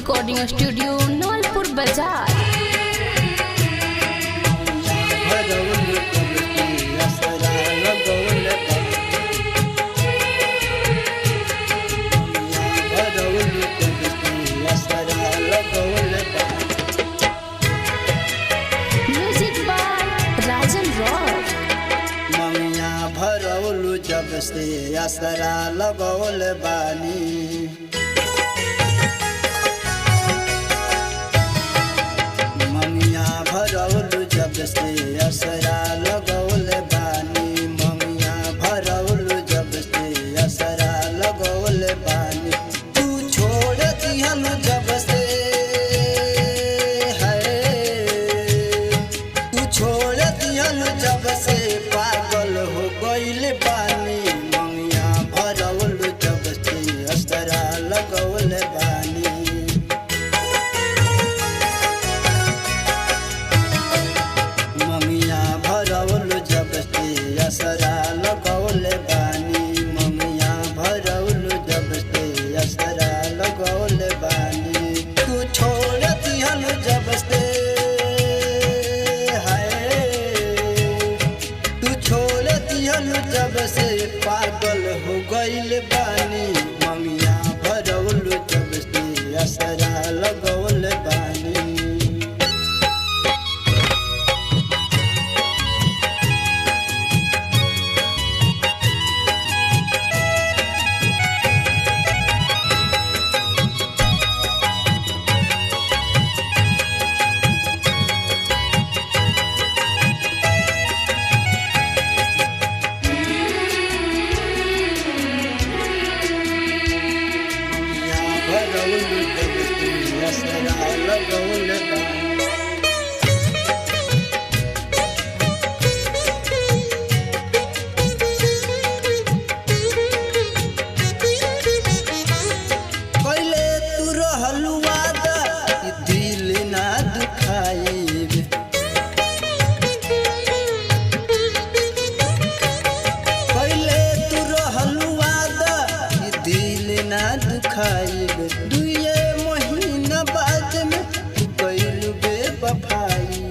Recording studio Naulpur बाजार। Music by Rajan Rock. मंगिया भरौलू जब से असरा लगौल बानी, मंगिया भरौलू जब से असरा लगौल बानी, मंगिया भरौलू जब से असरा लगौल बानी। तू छोड़ दिहलू जब से है, तू छोड़ दिहलू जब से पागल हो गइल बानी। मंगिया भरौलू जब से असरा लगौल बानी, मंगिया भरौलू जब से असरा लगौल बानी, मंगिया भरौलू जब से असरा लगौल बानी। तू छोड़ दिहलू जब से है, तू छोड़ दिहलू जब से पागल हो गइल बानी। मंगिया भरौलू जब से असरा लगौल बानी। भरौलू जब से असरा लगौल बानी। पहिले तू रहलू वादा कि दिल ना दुखाइब, पहिले तू रहलू वादा कि दिल ना दुखाइब। दुए महीना बाद में तू कइलू बेवफाई,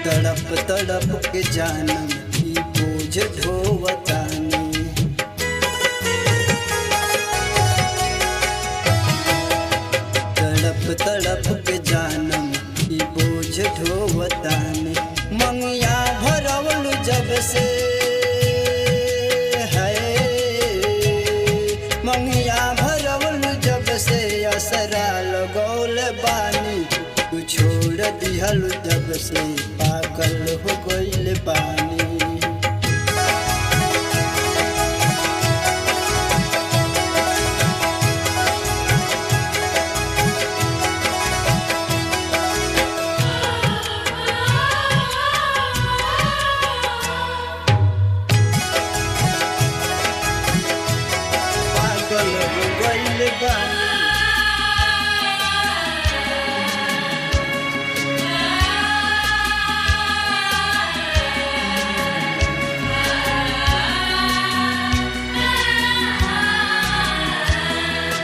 तड़प तड़प के जानम ई बोझ ढोवतानी। तड़प तड़प के जानम ई बोझ ढोवतानी। मंगिया भरौलू जब से है, मंगिया भरौलू जब से असरा लगौल बानी। तू छोड़ दिहलू जब से पागल हो गइल बानी। पागल हो गइल बानी।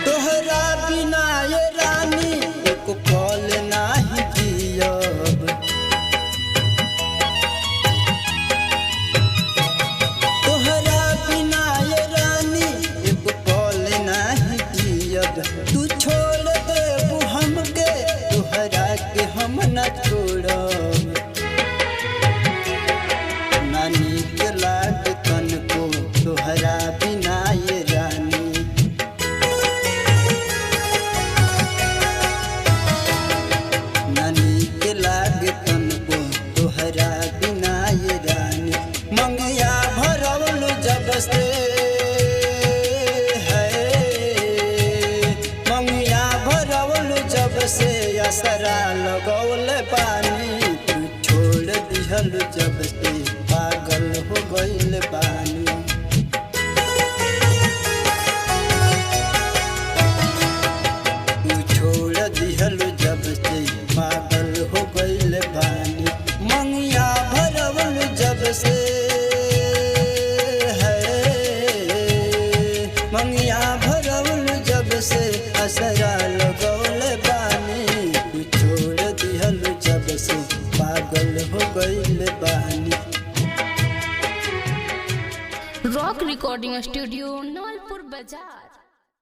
तोहरा बिना ये रानी एक पल नाही जियब, तोहरा बिना ये रानी एक पल नाही जियब। तू छोड़ देबू हमके, तोहरा के हम न छोड़ब। नानी के लाग तनको तोहरा बिना ये रानी, नानी के लाग तनको तोहरा बिना ये रानी। मंगिया भरौलू जब से है, मंगिया भरौलू जब से असरा लगौल बानी। तू छोड़ दिहलू जब से पागल हो गइल बानी। तू छोड़ दिहलू जब से पागल हो गइल बानी। मंगिया भरौलू जब से है, मंगिया भरौलू जब लगौले बानी तू छोड़ दिहल जब से पागल हो गइल बानी। रॉक रिकॉर्डिंग स्टूडियो नौलपुर बाजार।